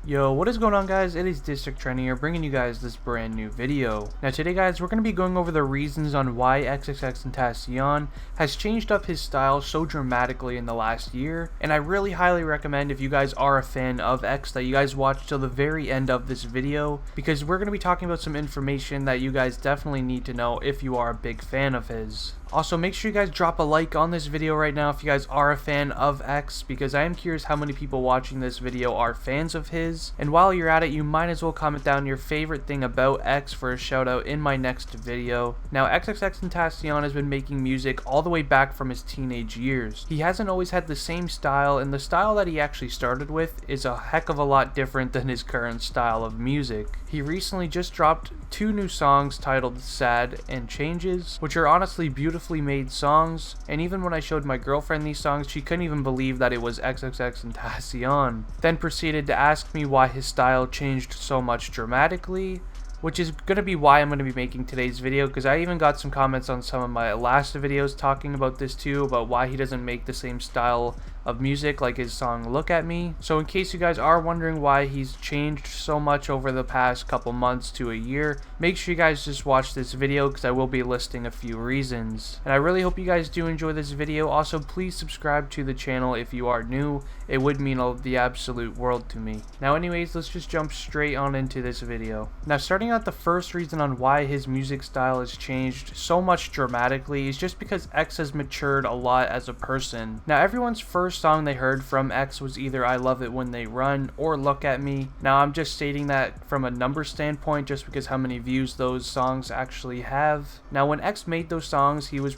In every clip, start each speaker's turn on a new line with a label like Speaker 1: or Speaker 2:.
Speaker 1: Yo, what is going on, guys? It is District Trending here, bringing you guys this brand new video. Now today, guys, we're going to be going over the reasons on why XXXTENTACION has changed up his style so dramatically in the last year, and I really highly recommend, if you guys are a fan of X, that you guys watch till the very end of this video, because we're going to be talking about some information that you guys definitely need to know if you are a big fan of his. Also, make sure you guys drop a like on this video right now if you guys are a fan of X, because I am curious how many people watching this video are fans of his. And while you're at it, you might as well comment down your favorite thing about X for a shout out in my next video. Now, XXXTentacion has been making music all the way back from his teenage years. He hasn't always had the same style, and the style that he actually started with is a heck of a lot different than his current style of music. He recently just dropped 2 new songs titled Sad and Changes, which are honestly beautifully made songs, and even when I showed my girlfriend these songs, she couldn't even believe that it was XXXTentacion. Then proceeded to ask me why his style changed so much dramatically, which is going to be why I'm going to be making today's video, because I even got some comments on some of my last videos talking about this too, about why he doesn't make the same style of music like his song Look At Me. So in case you guys are wondering why he's changed so much over the past couple months to a year, make sure you guys just watch this video, because I will be listing a few reasons. And I really hope you guys do enjoy this video. Also, please subscribe to the channel if you are new. It would mean the absolute world to me. Now anyways, let's just jump straight on into this video. Now, starting out, the first reason on why his music style has changed so much dramatically is just because X has matured a lot as a person. Now, everyone's first song they heard from X was either I Love It When They Run or Look At Me. Now, I'm just stating that from a number standpoint, just because how many views those songs actually have. Now, when X made those songs, he was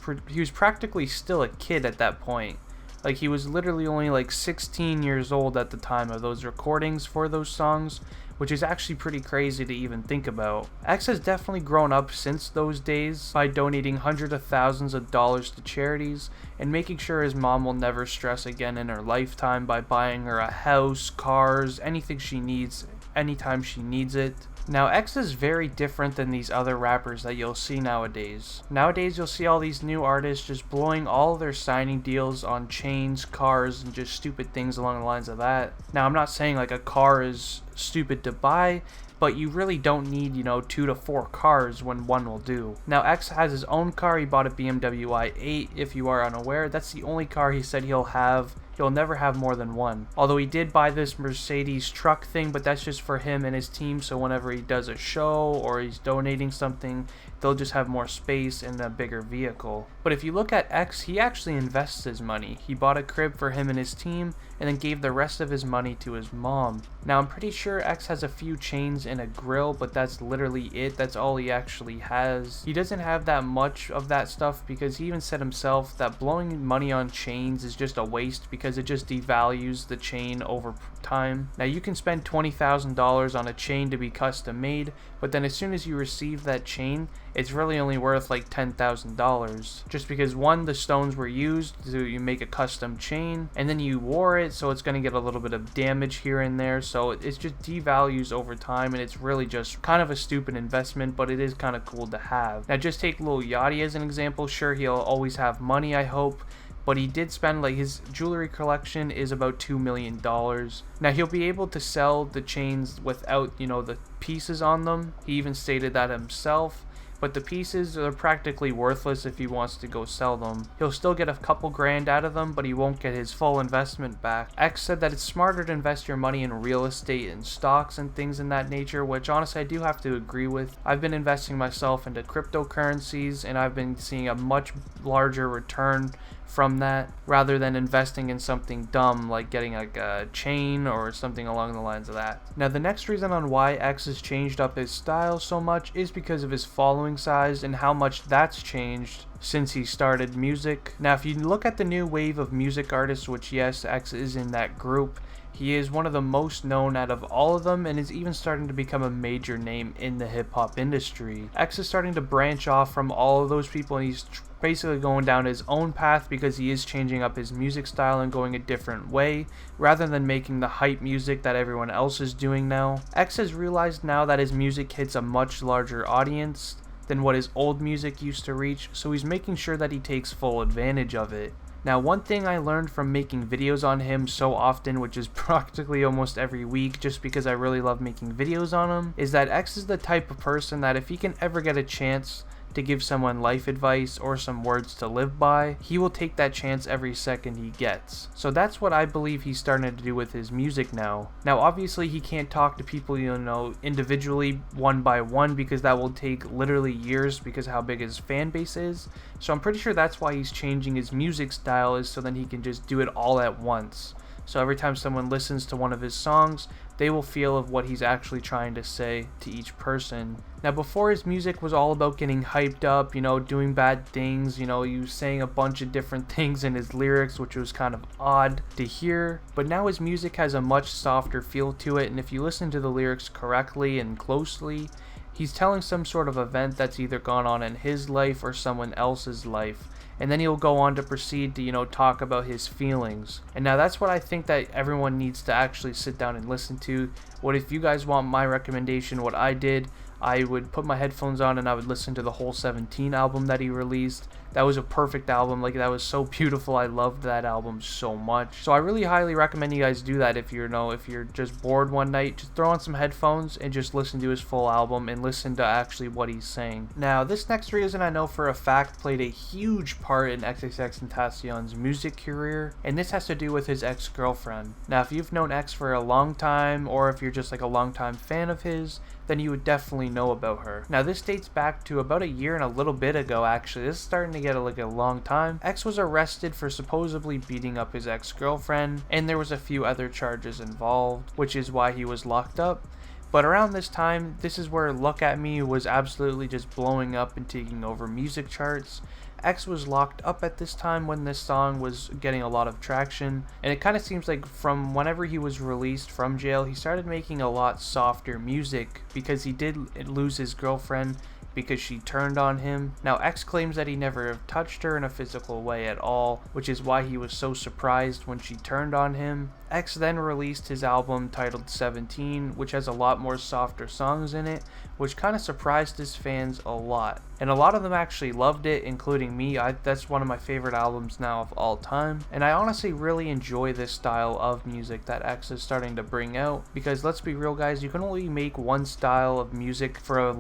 Speaker 1: practically still a kid at that point. Like, he was literally only like 16 years old at the time of those recordings for those songs, which is actually pretty crazy to even think about. X has definitely grown up since those days by donating hundreds of thousands of dollars to charities and making sure his mom will never stress again in her lifetime by buying her a house, cars, anything she needs anytime she needs it. Now, X is very different than these other rappers that you'll see nowadays. Nowadays, you'll see all these new artists just blowing all their signing deals on chains, cars, and just stupid things along the lines of that. Now, I'm not saying like a car is stupid to buy, but you really don't need, 2 to 4 cars when one will do. Now, X has his own car. He bought a BMW i8, if you are unaware. That's the only car he said he'll have. He'll never have more than one. Although he did buy this Mercedes truck thing, but that's just for him and his team, so whenever he does a show or he's donating something, they'll just have more space in a bigger vehicle. But if you look at X, he actually invests his money. He bought a crib for him and his team, and then gave the rest of his money to his mom. Now, I'm pretty sure X has a few chains and a grill, but that's literally it. That's all he actually has. He doesn't have that much of that stuff, because he even said himself that blowing money on chains is just a waste, because it just devalues the chain over time. Now, you can spend $20,000 on a chain to be custom made, but then as soon as you receive that chain, it's really only worth like $10,000, just because one, the stones were used to you make a custom chain, and then you wore it, so it's going to get a little bit of damage here and there, so it just devalues over time, and it's really just kind of a stupid investment, but it is kind of cool to have. Now, just take Lil Yachty as an example. Sure, he'll always have money, I hope, but he did spend, like, his jewelry collection is about $2 million. Now, he'll be able to sell the chains without, the pieces on them. He even stated that himself. But the pieces are practically worthless if he wants to go sell them. He'll still get a couple grand out of them, but he won't get his full investment back. X said that it's smarter to invest your money in real estate and stocks and things in that nature, which honestly I do have to agree with. I've been investing myself into cryptocurrencies, and I've been seeing a much larger return from that, rather than investing in something dumb like getting like a chain or something along the lines of that. Now, the next reason on why X has changed up his style so much is because of his following size and how much that's changed since he started music. Now, if you look at the new wave of music artists, which yes, X is in that group, he is one of the most known out of all of them, and is even starting to become a major name in the hip-hop industry. X is starting to branch off from all of those people, and he's basically going down his own path, because he is changing up his music style and going a different way, rather than making the hype music that everyone else is doing now. X has realized now that his music hits a much larger audience than what his old music used to reach, so he's making sure that he takes full advantage of it. Now, one thing I learned from making videos on him so often, which is practically almost every week just because I really love making videos on him, is that X is the type of person that if he can ever get a chance to give someone life advice or some words to live by, he will take that chance every second he gets. So that's what I believe he's starting to do with his music now. Now obviously he can't talk to people, you know, individually one by one, because that will take literally years because how big his fan base is. So I'm pretty sure that's why he's changing his music style, is so then he can just do it all at once. So every time someone listens to one of his songs, they will feel of what he's actually trying to say to each person. Now before, his music was all about getting hyped up, you know, doing bad things, you know, he was saying a bunch of different things in his lyrics, which was kind of odd to hear. But now his music has a much softer feel to it, and if you listen to the lyrics correctly and closely, he's telling some sort of event that's either gone on in his life or someone else's life. And then he'll go on to proceed to, you know, talk about his feelings. And now that's what I think that everyone needs to actually sit down and listen to. What if you guys want my recommendation, what I did, I would put my headphones on and I would listen to the whole 17 album that he released. That was a perfect album. Like, that was so beautiful. I loved that album so much. So I really highly recommend you guys do that. If you're just bored one night, just throw on some headphones and just listen to his full album and listen to actually what he's saying. Now, this next reason I know for a fact played a huge part in XXXTentacion's music career, and this has to do with his ex-girlfriend. Now, if you've known X for a long time, or if you're just like a long-time fan of his, then you would definitely know about her. Now, this dates back to about a year and a little bit ago, actually. This is starting to get like a long time. X was arrested for supposedly beating up his ex-girlfriend, and there was a few other charges involved, which is why he was locked up. But around this time, this is where Look At Me was absolutely just blowing up and taking over music charts. X was locked up at this time when this song was getting a lot of traction, and it kind of seems like from whenever he was released from jail, he started making a lot softer music because he did lose his girlfriend because she turned on him. Now, X claims that he never touched her in a physical way at all, which is why he was so surprised when she turned on him. X then released his album titled 17, which has a lot more softer songs in it, which kind of surprised his fans a lot. And a lot of them actually loved it, including me. That's one of my favorite albums now of all time. And I honestly really enjoy this style of music that X is starting to bring out, because let's be real guys, you can only make one style of music for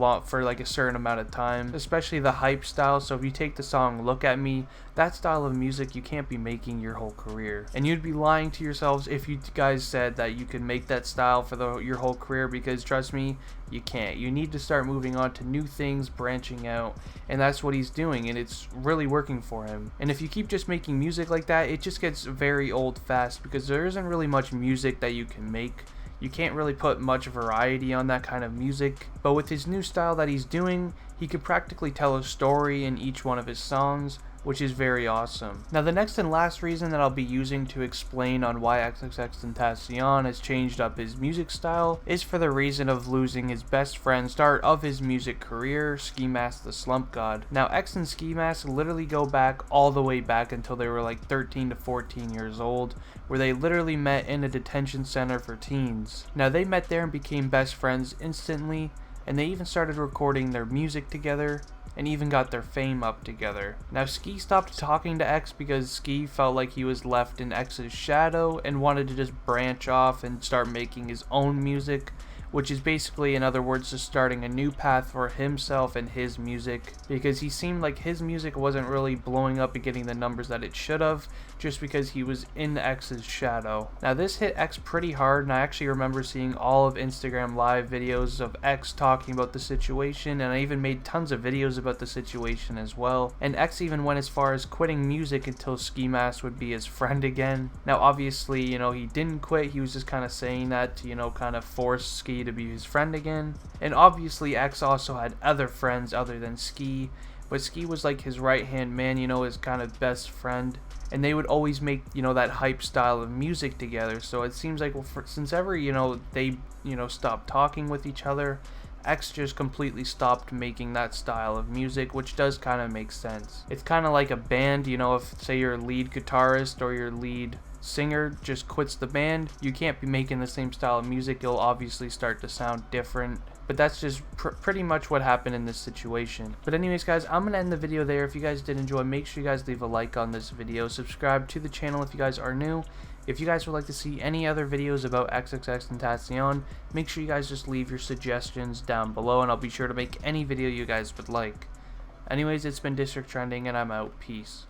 Speaker 1: like a certain amount of time, especially the hype style. So if you take the song Look At Me, that style of music you can't be making your whole career. And you'd be lying to yourselves if you guys said that you can make that style for your whole career, because trust me, you can't. You need to start moving on to new things, branching out, and that's what he's doing, and it's really working for him. And if you keep just making music like that, it just gets very old fast, because there isn't really much music that you can make. You can't really put much variety on that kind of music. But with his new style that he's doing, he could practically tell a story in each one of his songs, which is very awesome. Now, the next and last reason that I'll be using to explain on why XXXTentacion has changed up his music style is for the reason of losing his best friend start of his music career, Ski Mask the Slump God. Now, X and Ski Mask literally go back all the way back until they were like 13 to 14 years old, where they literally met in a detention center for teens. Now, they met there and became best friends instantly, and they even started recording their music together, and even got their fame up together. Now, Ski stopped talking to X because Ski felt like he was left in X's shadow and wanted to just branch off and start making his own music, which is basically, in other words, just starting a new path for himself and his music, because he seemed like his music wasn't really blowing up and getting the numbers that it should have, just because he was in X's shadow. Now, this hit X pretty hard, and I actually remember seeing all of Instagram live videos of X talking about the situation, and I even made tons of videos about the situation as well. And X even went as far as quitting music until Ski Mask would be his friend again. Now, obviously, you know, he didn't quit, he was just kind of saying that to, you know, kind of force Ski to be his friend again. And obviously X also had other friends other than Ski, but Ski was like his right hand man, you know, his kind of best friend, and they would always make, you know, that hype style of music together. So it seems like, well, since ever, you know, they, you know, stopped talking with each other, X just completely stopped making that style of music, which does kind of make sense. It's kind of like a band, you know, if say your lead guitarist or your lead singer just quits the band, you can't be making the same style of music. You'll obviously start to sound different. But that's just pretty much what happened in this situation. But anyways guys, I'm going to end the video there. If you guys did enjoy, make sure you guys leave a like on this video. Subscribe to the channel if you guys are new. If you guys would like to see any other videos about XXXTENTACION, make sure you guys just leave your suggestions down below, and I'll be sure to make any video you guys would like. Anyways, it's been District Trending, and I'm out. Peace.